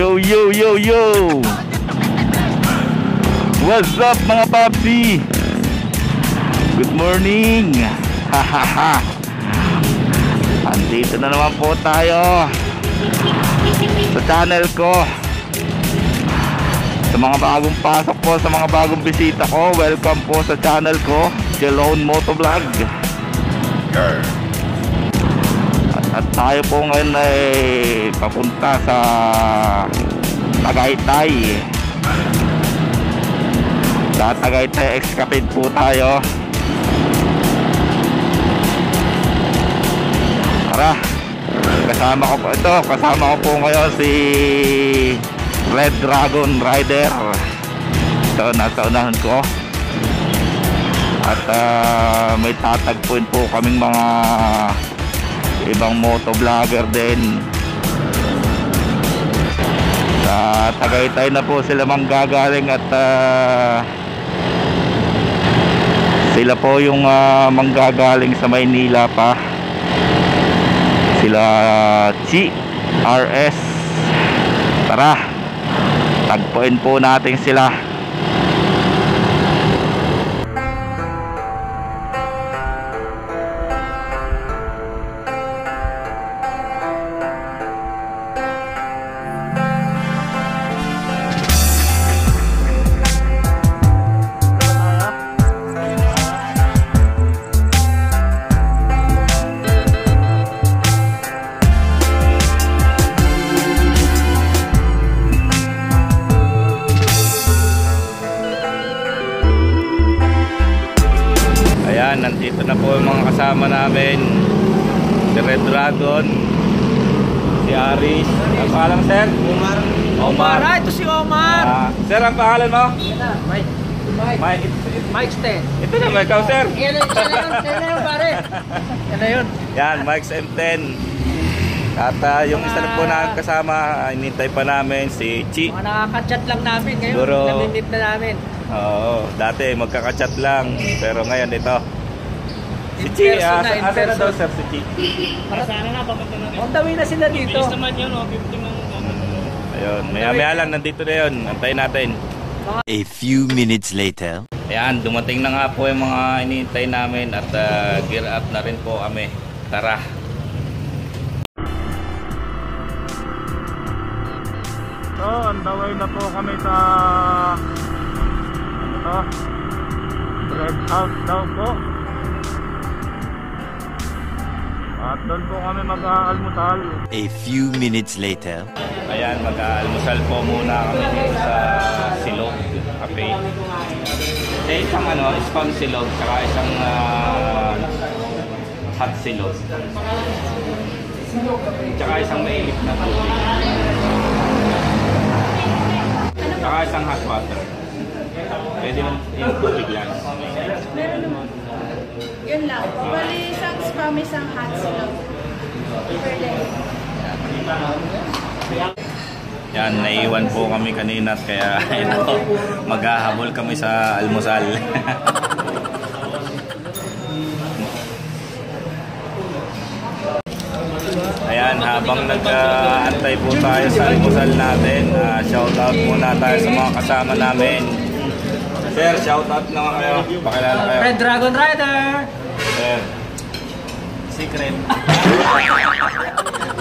Yo, yo, yo, yo! What's up mga papsi? Good morning! Hahaha! Andito na naman po tayo sa channel ko. Sa mga bagong pasok po, sa mga bagong bisita ko, welcome po sa channel ko, Jelone Motovlog. At tayo po ngayon ay papunta sa Tagaytay. Sa Tagaytay Escapade po tayo. Tara, kasama ko po ito. Kasama ko po ngayon si Red Dragon Rider. Ito, nasa unahan ko. At may tatagpuin po kaming mga ibang motovlogger din. Sa Tagaytay na po sila manggagaling at sila po yung manggagaling sa Maynila pa. Sila Chi RS. Tara, tagpuin po natin sila. Nandito na po yung mga kasama namin, si Red Dragon, si Aris. Ang pangalan, sir? Omar. Ito si Omar. Sir, ang pangalan mo? Mike's 10. Ito na, ikaw, sir. Yan na yun, pare. Yan na yun. Yan, Mike's M10. At yung isa na po na kasama, inintay pa namin si Chi. Mga nakaka-chat lang namin ngayon, namimit na namin. Oo, dati magkaka-chat lang, pero ngayon ito. Si Chi, asa na daw, sir, si Chi? Sana na, papunta na rin. On the way na sila dito. Bilis naman yun, 50 man. Ayun, maya lang, nandito na yun. Antayin natin. A few minutes later. Ayan, dumating na nga po yung mga inihintay namin at gear up na rin po kami. Tara. So, on the way na po kami sa Red House daw po. At doon po kami mag-aalmusal. A few minutes later. Ayan, mag-aalmusal po muna kami dito sa Silog Cafe. Isang spam silog, saka isang hot silog. Tsaka isang mainit na tubig. Tsaka isang hot water. Pwede lang yung tubig lang. Meron naman. Yun lang. Bali isang spam, isang hot silog. Per day. Yan, naiwan po kami kanina kaya ito, maghahabol kami sa almusal. Ayan, habang nag-aantay po tayo sa almusal natin, shoutout muna tayo sa mga kasama namin. Sir, shoutout naman kayo. Pakilala kayo. Red Dragon Rider. Sir. Secret.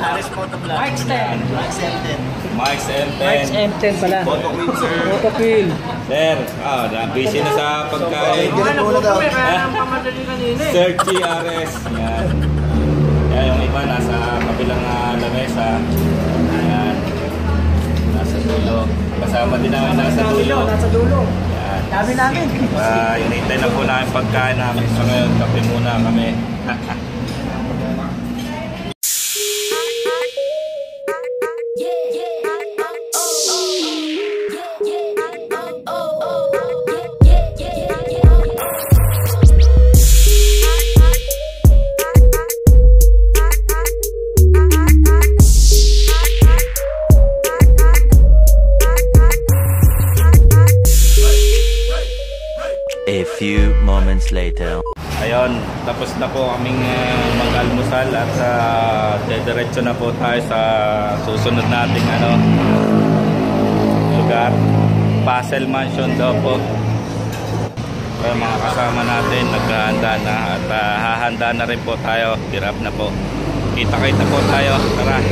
Aris Motovlog. Mike's 10. Mike's M10. Mike's M10 pala. Photoquill, sir. Photoquill. Sir, busy na sa pagkain. Sir Chi RS. Yan. Yan, yung iba nasa kabilang lamesa. Yan. Nasa dulo. Kasama din namin nasa dulo. Nasa dulo. Yan. Dami namin. Inintay na po namin pagkain namin. So ngayon, kape muna kami. A few moments later. Ayun, tapos na po kaming mag-almusal at dediretso na po tayo sa susunod nating lugar. Puzzle Mansion daw po. Kaya mga kasama natin naghahanda na at hahanda na rin po tayo. Tirap na po. Kita-kita po tayo. Tara.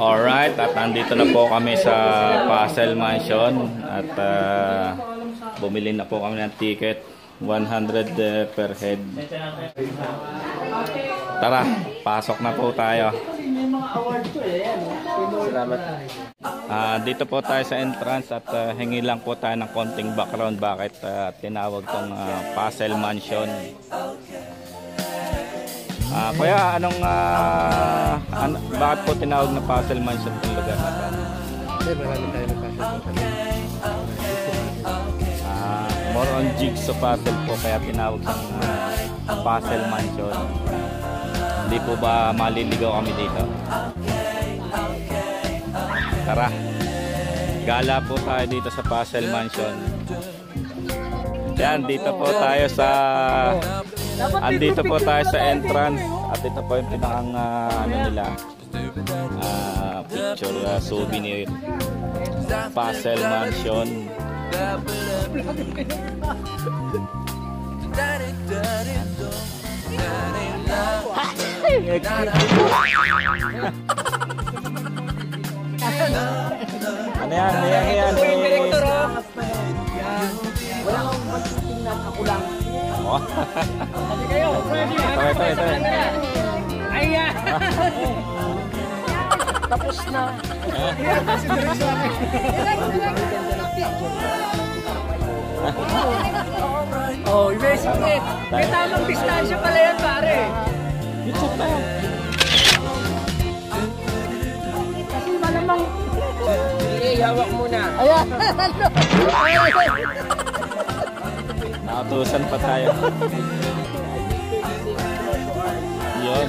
Alright, at nandito na po kami sa Puzzle Mansion at bumili na po kami ng ticket, 100 per head. Tara, pasok na po tayo. Dito po tayo sa entrance at hingi lang po tayo ng konting background bakit tinawag tong Puzzle Mansion. Kuya, bakit po tinawag na Puzzle Mansion itong lugar na ito? Kasi marami tayo ng puzzle mansion. More on jigsaw puzzle po kaya tinawag ng Puzzle Mansion. Hindi po ba maliligaw kami dito? Tara, gala po tayo dito sa Puzzle Mansion. Yan, dito po tayo sa andito po tayo sa entrance at ito po yung pinakang picture souvenir Puzzle Mansion. Ano yan? Director, wala akong magtitingnan, ako lang. Sabi kayo, ito. Ayan! Tapos na. Oh, may sikret. May tamang distansya pala yan, pare. YouTube na yan. Kasi malamang... Hawak muna. Ayan! Nakatusan pa tayo. Yun.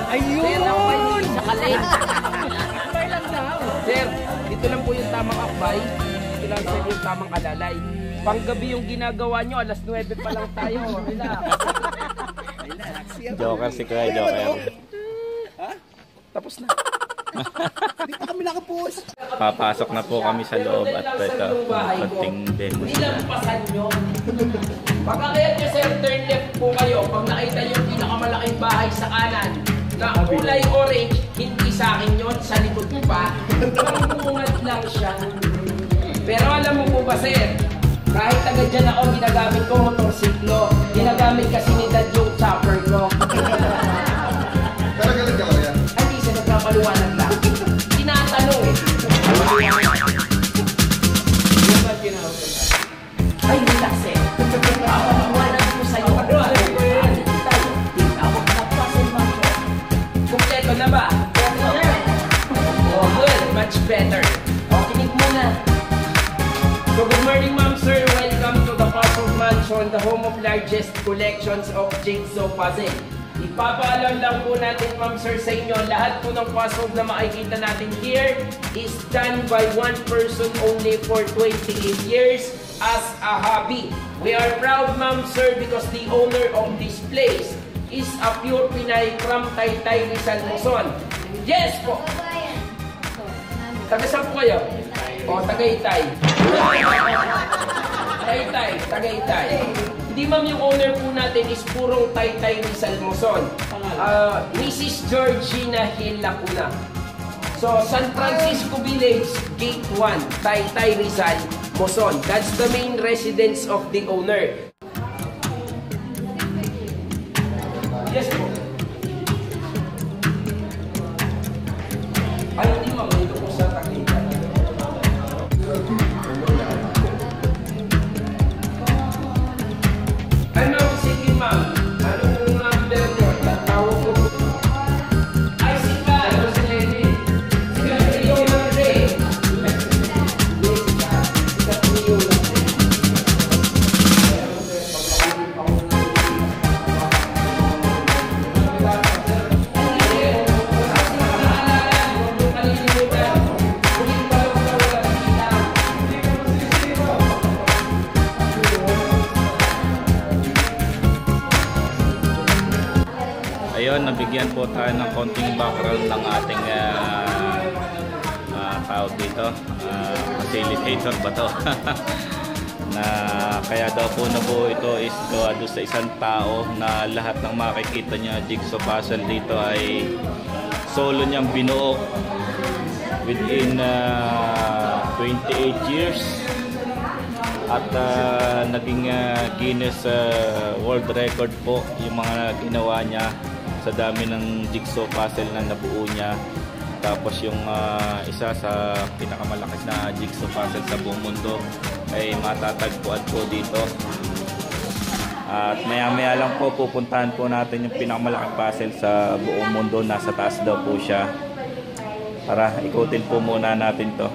Ayun! Sa kaleng. Akbay lang daw. Sir, dito lang po yung tamang akbay. Dito lang sir yung tamang alalay. Panggabi yung ginagawa nyo, alas 9 pa lang tayo. Relax. Joker si Kuya Joker. Tapos na. Dito kami nakapos. Papasok na po kami sa loob at ito, konting demo. Nilampasan nyo. Baka kaya nyo sir, turn left po kayo. Pag nakita nyo yung pinakamalaking bahay sa kanan, na kulay orange, hindi sa akin yun, sa likod pa. Bungad lang siya. Pero alam mo po ba sir, kahit agad dyan ako, ginagamit ko motorsiklo. Ginagamit kasi ni Dad yung chopper ko. Pero galing ka ba yan? Hindi siya nagpapaluwanan lang. Tinatanong eh. Ay, relax eh. Papaluwanan ko sa'yo. Kompleto na ba? Oh, good. Much better. O, kinig muna. So, good morning, ma'am, sir. Welcome to the Puzzle Mansion, the home of largest collections of jigsaw puzzle. Ipapaalam lang po natin, ma'am, sir, sa inyo, lahat po ng puzzle na makikita natin here is done by one person only for 28 years as a hobby. We are proud, ma'am, sir, because the owner of this place is a pure Pinay from Taytay, Rizal, Luzon. Yes po! Taga-saan po kayo? O, Tagaytay. Tagaytay. Hindi ma'am, yung owner po natin is purong Taytay, Rizal, Luzon. Mrs. Georgina Hill Lacuna. So, San Francisco Village, Gate 1, Taytay, Rizal, Luzon. That's the main residence of the owner. Yes po. Ay, hindi ma'am, dito po sa Tagaytay. bigyan po tayo ng konting background ng ating tawag dito, facilitator ba to? Na kaya daw po nabuo ito is gawa doon sa isang tao na lahat ng makikita niya jigsaw puzzle dito ay solo niyang binuo within 28 years at naging Guinness World Record po yung mga ginawa niya sa dami ng jigsaw puzzle na nabuo niya. Tapos yung isa sa pinakamalakas na jigsaw puzzle sa buong mundo ay matatagpuan po dito. At maya-maya lang po pupuntahan po natin yung pinakamalaking puzzle sa buong mundo. Nasa taas daw po siya. Tara, ikutin po muna natin to.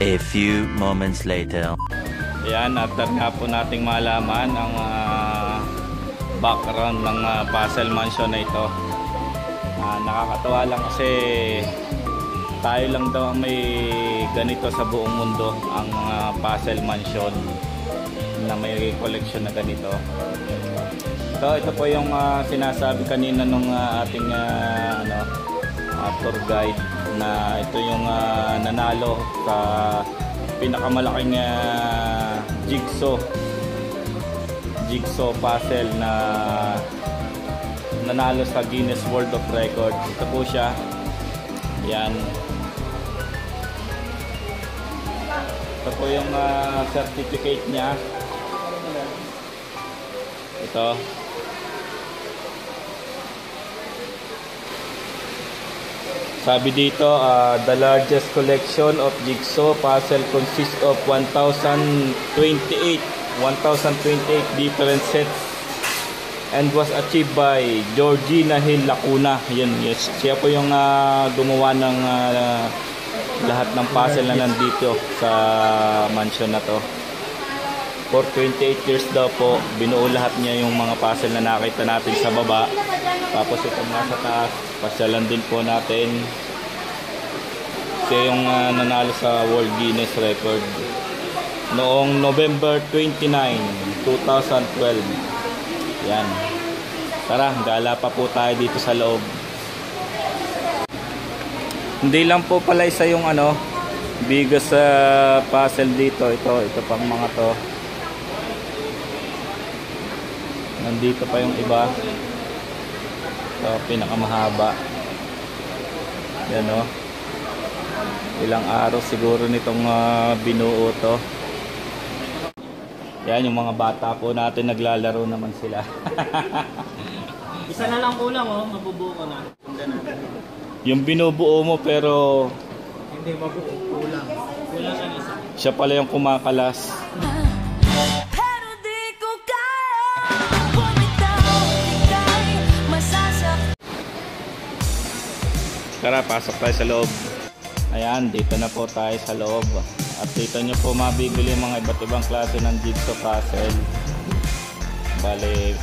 A few moments later. Ayan, after nga po nating malaman ang background ng puzzle mansion na ito. Nakakatawa lang kasi tayo lang daw ang may ganito sa buong mundo, ang puzzle mansion na may collection na ganito. So ito po yung sinasabi kanina nung ating tour guide na ito yung nanalo sa pinakamalaking jigsaw puzzle na nanalo sa Guinness World of Records. Ito po siya. Yan. Ito po yung certificate niya. Ito. Sabi dito, the largest collection of jigsaw puzzle consists of 1,028 different sets and was achieved by Georgina Hill Lacuna. Yan, yes. Siya po yung gumawa ng lahat ng puzzle na nandito sa mansion na to. For 28 years daw po, binuo lahat niya yung mga puzzle na nakita natin sa baba. Tapos itong nasa taas, pasyalan din po natin. Siya yung nanalo sa World Guinness Record noong November 29, 2012. Yan. Tara, gala pa po tayo dito sa loob. Hindi lang po pala isa yung biggest puzzle dito. Ito pang mga to. Nandito pa yung iba. Ito, pinakamahaba. Yan o. Ilang araw siguro nitong binuo to. Yan, yung mga bata po natin naglalaro naman sila. Isa na lang kulang, mabubuo ko na. Yung binubuo mo pero Hindi mabuo, kulang. Kulang ang isa. siya pala yung kumakalas. Tara, pasok tayo sa loob. Ayan, dito na po tayo sa loob. At dito nyo po mabibili mga iba't ibang klase ng jigsaw puzzle. Bale,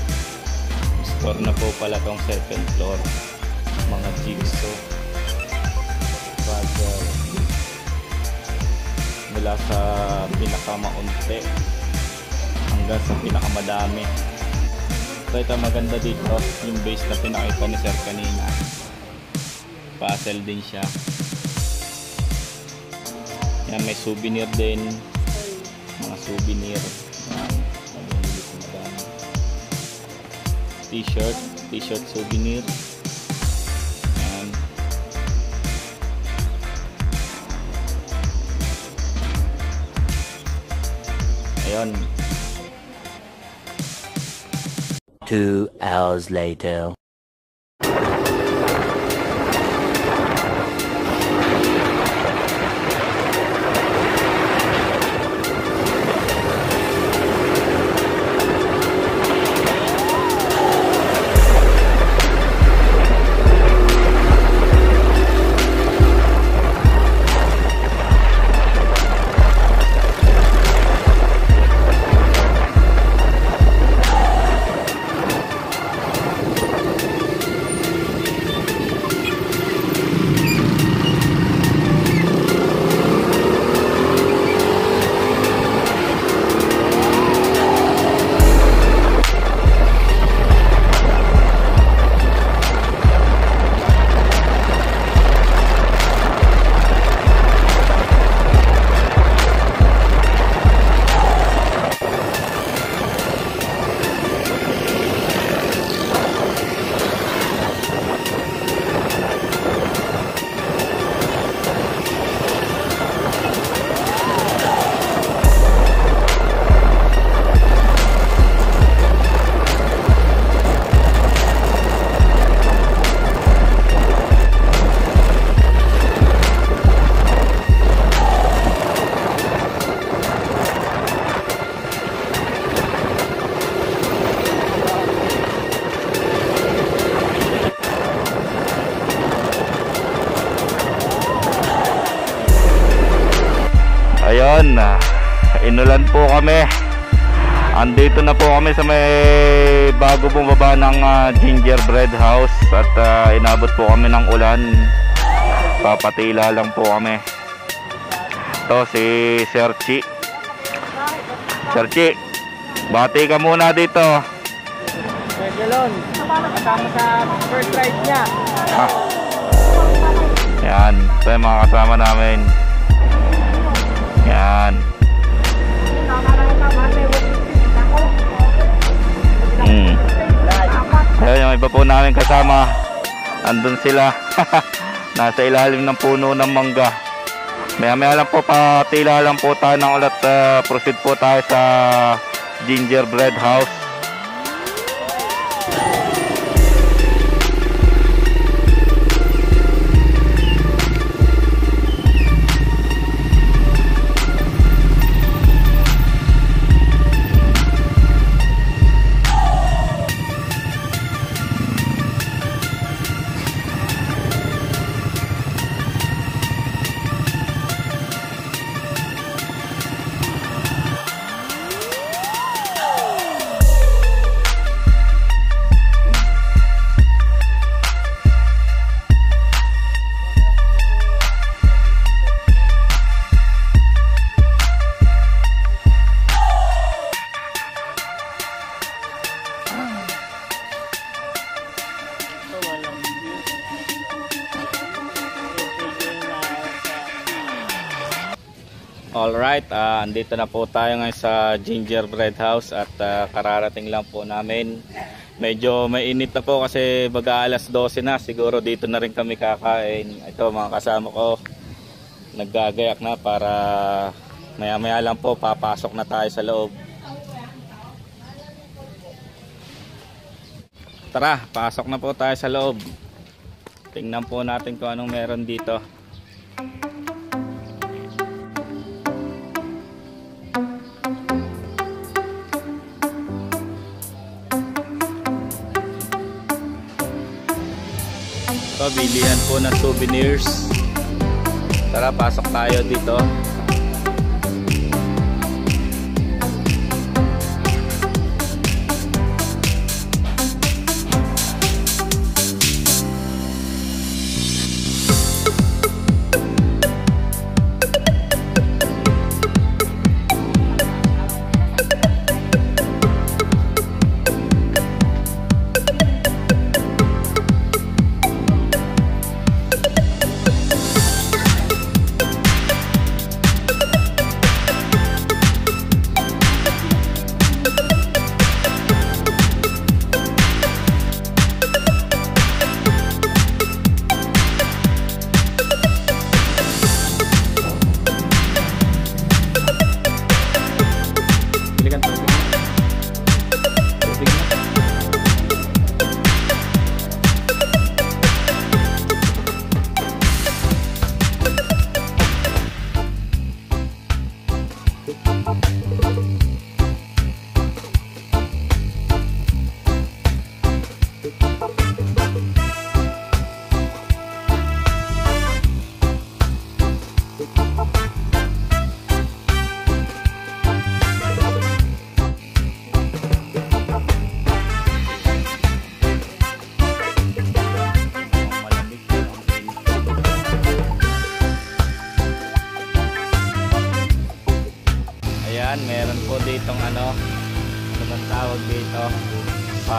store na po pala tong second floor. Mga jigsaw puzzle. Mula sa pinakamaunti hanggang sa pinakamadami. So ito maganda dito, yung base na pinakita ni Sir kanina. Puzzle din siya. Yan, may souvenir din. Mga souvenir. Yan. t-shirt souvenir. Ayan. Ayun. 2 hours later. Ayun, inulan po kami. Andito na po kami sa may bago bumaba ng gingerbread house. At inabot po kami ng ulan. Papatila lang po kami. Ito si Sir Chi. Sir Chi, bati ka muna dito. Galon, kasama sa first ride niya. Yan, ito yung mga kasama namin. Yan. Ayun, yung iba po namin kasama, andun sila. Nasa ilalim ng puno ng mangga. Maya lang po, patila lang po tayo ng ulat. Proceed po tayo sa gingerbread house. Alright, andito na po tayo ngayon sa gingerbread house at kararating lang po namin. Medyo mainit na po kasi baga alas 12 na, siguro dito na rin kami kakain. Ito mga kasama ko, naggagayak na para maya maya lang po papasok na tayo sa loob. Tara, pasok na po tayo sa loob. Tingnan po natin kung anong meron dito. Bilihan po ng souvenirs. Tara, pasok tayo dito.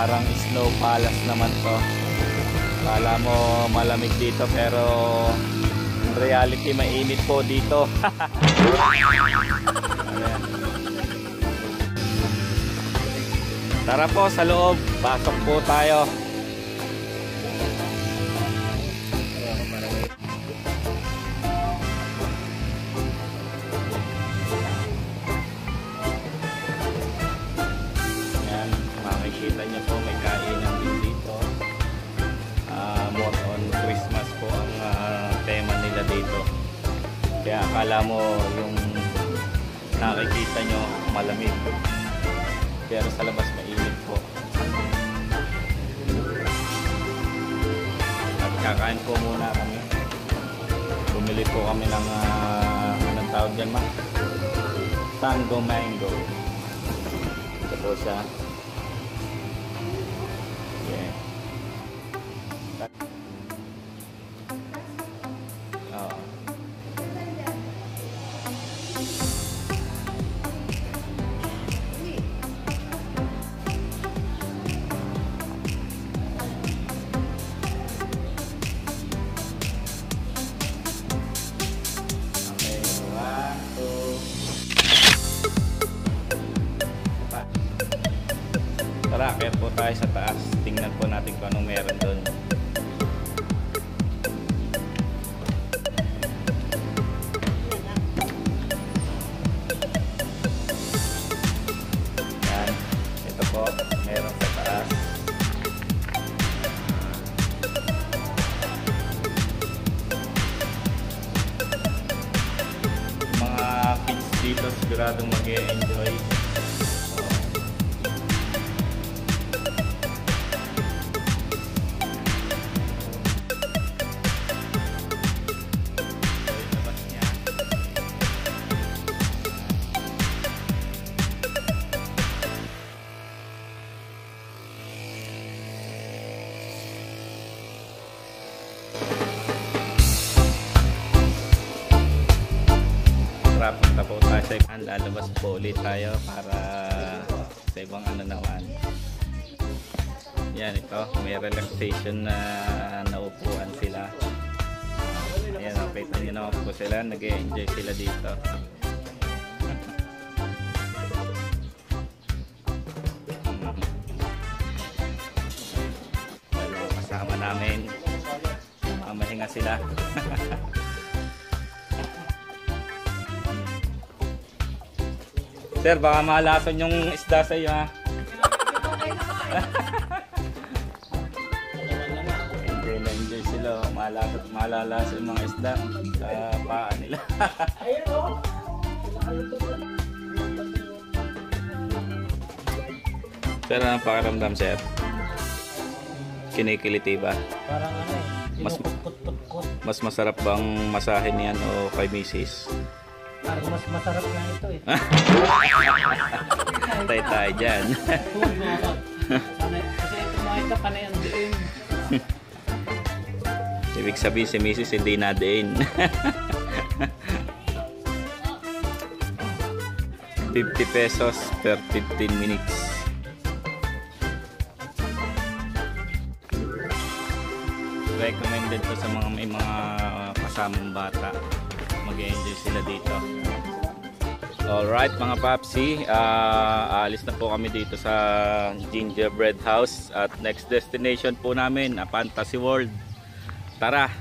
Parang snow palace naman to. Kala mo malamig dito pero in reality mainit po dito. Ayan. Tara po sa loob, pasok po tayo. Ayan, makikita niyo po may kainan din dito. More on Christmas po ang tema nila dito. Kaya akala mo yung nakikita nyo malamig. Pero sa labas mainit po. At kakain po muna kami. Bumili po kami ng anong tawag dyan ma? Tango mango. Ito po siya. Yeah. Oh. Tara, kaya po tayo sa taas. Tingnan po natin kung anong meron doon. Yan. Ito po, meron sa taas. Mga kids dito siguradong mag-e-enjoy. Punta po tayo sa ibang, lalabas po ulit tayo para sa ibang ano naman. Yan, ito may relaxation na naupuan sila. Ayan, nakita nyo naman po sila, nag-e-enjoy sila dito. Kasama namin, mahinga sila. Sir, baka malason yung isda sa iyo ha. Enjoy na enjoy sila. Malalason yung mga isda sa paa nila. Sir, anong pakiramdam sir? Kinikiliti ba? Parang ano eh. Mas masarap bang masahin yan o kay misis? Parang mas masarap nga ito eh. Tay tayo dyan. Kasi ito makita panay ang diin. Ibig sabihin si misis hindi na diin. 50 pesos per 15 minutes. Recommended to sa mga may mga kasamang bata. Mag-enjoy sila dito. Alright mga papsi, alis na po kami dito sa Gingerbread House at next destination po namin, Fantasy World. Tara!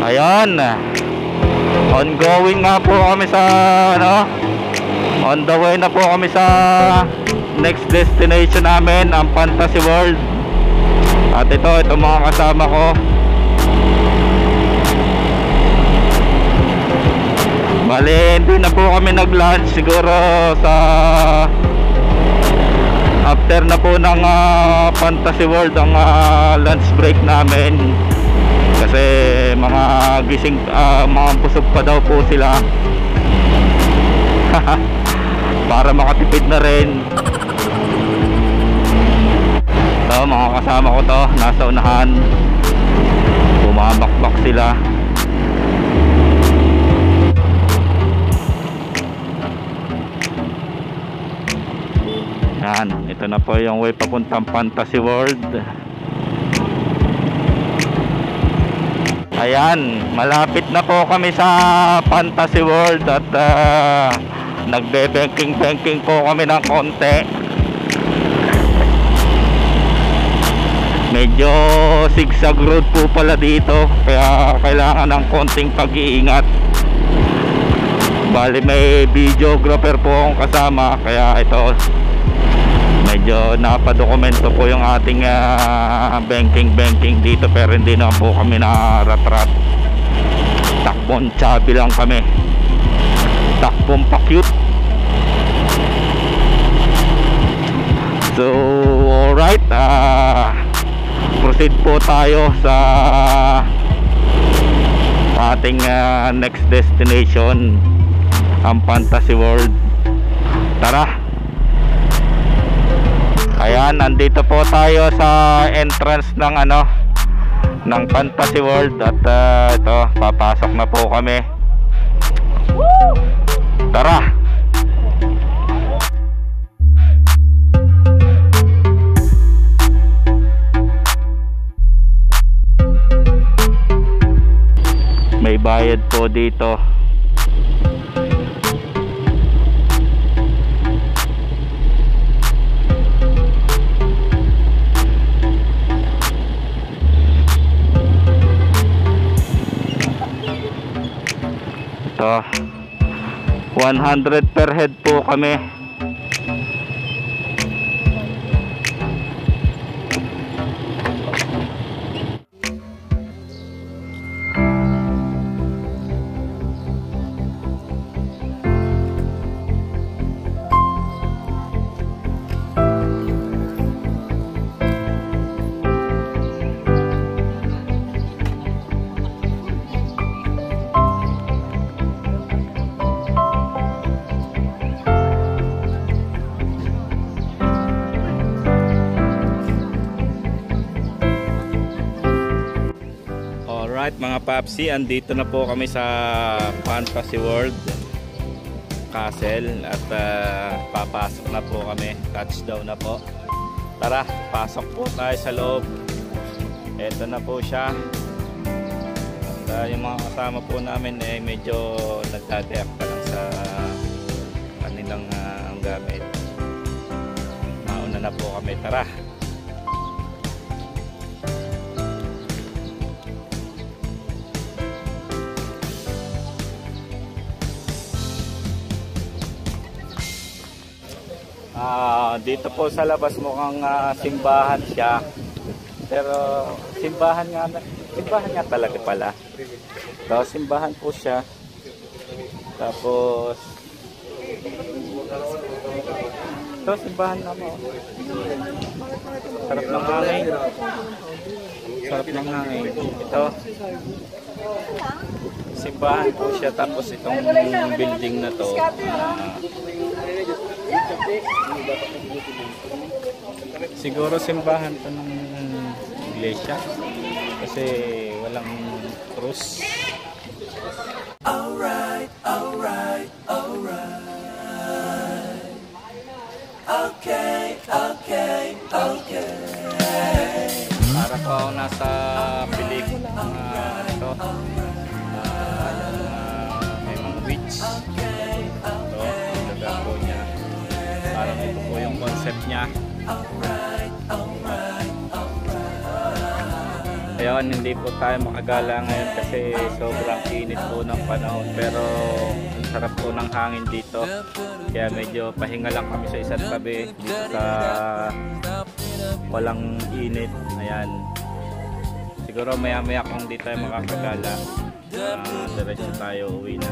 Ayan, ongoing nga po kami sa on the way na po kami sa next destination namin, ang Fantasy World. At ito mga kasama ko. Bali, hindi na po kami nag-lunch siguro sa after na po ng Fantasy World ang lunch break namin. Kasi mga gising, mga busog pa daw po sila. Para makatipid na rin. So, mga kasama ko to, nasa unahan. Bumabakbak sila. Yan, ito na po yung way papuntang Fantasy World. Ayan, malapit na po kami sa Fantasy World at nagbe-banking po kami ng konti. Medyo zigzag road po pala dito, kaya kailangan ng konting pag-iingat. Bali may videographer po akong kasama, kaya ito medyo napadokumento po yung ating banking dito, pero hindi na po kami nararat. Takbon chubby lang kami, takbon pa cute. So alright, proceed po tayo sa ating next destination, ang Fantasy World. Tara. Ayan, nandito po tayo sa entrance ng ng Fantasy World at ito, papasok na po kami. Tara. May bayad po dito. Ito, 100 per head po kami. Mga papsi, andito na po kami sa Fantasy World Castle at papasok na po kami. Touchdown na po. Tara, pasok po tayo sa loob. Ito na po siya. At yung mga kasama po namin medyo nagdadayak pa lang sa kanilang gamit. Mauna na po kami. Tara. Dito po sa labas mukhang simbahan siya, pero simbahan nga talaga pala. So, simbahan po siya. Tapos ito, simbahan na mo. Sarap ng hangin. Sarap ng hangin. Ito, simbahan po siya. Tapos itong building na to, siguro simbahan to ng iglesia kasi walang krus. Alright. Okay. Para po ako nasa pelikula ito. May mga witch. Ito, ilaga po niya. Parang ito po yung concept niya. Ayun, hindi po tayo makagala ngayon kasi sobrang init po ng panahon, pero ang sarap po ng hangin dito, kaya medyo pahinga lang kami sa isa't tabi dito sa walang init. Ayan, siguro maya maya kung hindi tayo makakagala, diretso tayo, uwi na.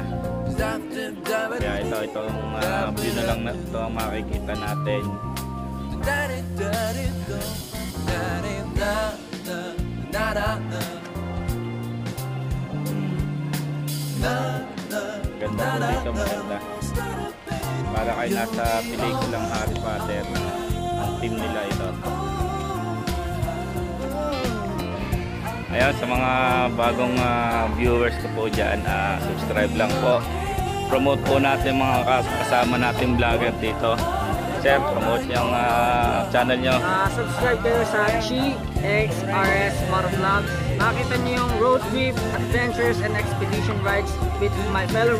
Kaya itong view na lang na ito ang makikita natin. Ganda po dito, maganda. Para kayo nasa pelikulang Harry Potter. Ang team nila ito. Ayan, sa mga bagong viewers ko po dyan, subscribe lang po. Promote po natin mga kasama nating vlogger dito. Sir, promote yung channel nyo. Subscribe kayo sa Chi XRS Motovlogs. Makita niyo yung road trip, adventures, and expedition rides with my fellow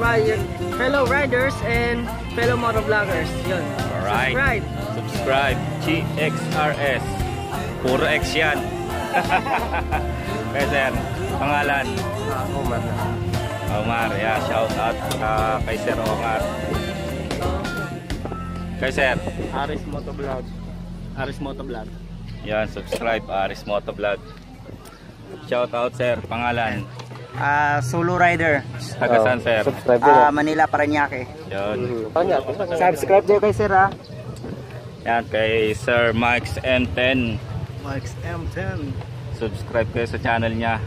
riders and fellow motovloggers. Yun. Alright. Subscribe. Chi XRS. Puro X yan. Kaya sir, pangalan? Omar na. Omar, yeah, shout out kay Sir Omar. Kay Sir Aris Motovlog. Aris Motovlog. yan, subscribe Aris Motovlog. Shout out sir, pangalan? Solo rider. Taga saan sir? Manila, Parañaque. Yun. Subscribe din kay sir ha. Yan, kay Sir Mike's M10. Mike's M10. Subscribe kayo sa channel niya.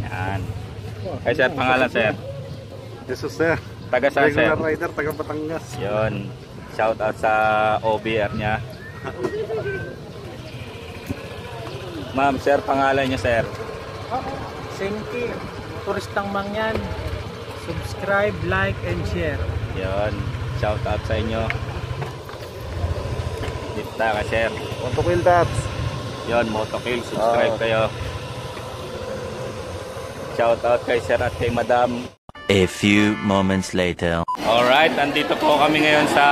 Yan. Kay sir, pangalan sir? Jesus sir. Taga saan sir? Regular rider, taga Batangas. Yun. Shout out sa OBR niya. Ma'am, sir, pangalan niya sir? Senki. Turistang Mangyan. Subscribe, like, and share. Yun. Shout out sa inyo. Dito ka sir. Motokill Tats. Yun, Motokill. Subscribe kayo. Shout out kay sir at kay madam. A few moments later. Alright, andito po kami ngayon sa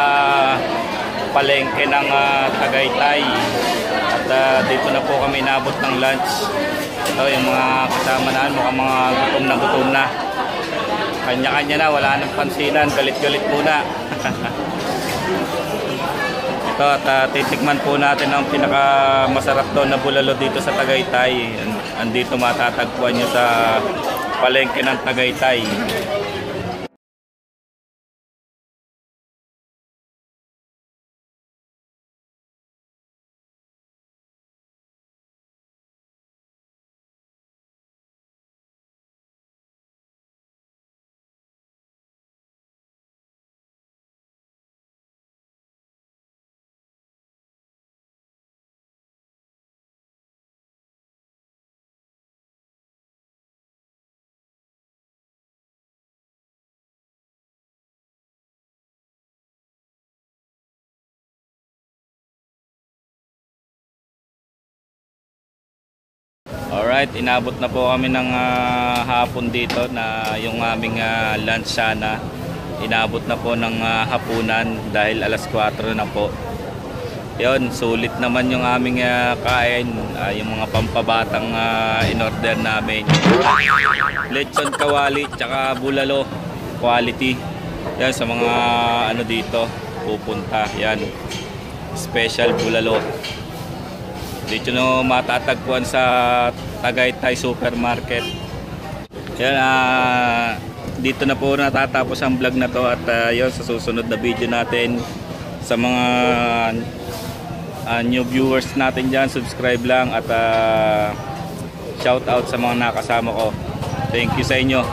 palengke ng Tagaytay. At dito na po kami inabot ng lunch. Ito yung mga kasama na, mukhang mga gutom na. Kanya-kanya na, wala nang pansinan, galit-galit muna. Ito at titikman po natin ang pinakamasarap doon na bulalo dito sa Tagaytay. Andito matatagpuan nyo sa palengke ng Tagaytay. Alright, inabot na po kami ng hapon dito na yung aming lunch sana. Inabot na po ng hapunan dahil alas 4 na po. Yun, sulit naman yung aming kain, yung mga pampabatang in-order namin. Lechon kawali, tsaka bulalo, quality. Yan sa mga ano dito, pupunta. Yan, special bulalo. Dito na matatagpuan sa Tagaytay Supermarket. Yan, dito na po natatapos ang vlog na to at yun, sa susunod na video natin sa mga new viewers natin dyan, subscribe lang at shout out sa mga nakasama ko. Thank you sa inyo.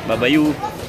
Bye-bye.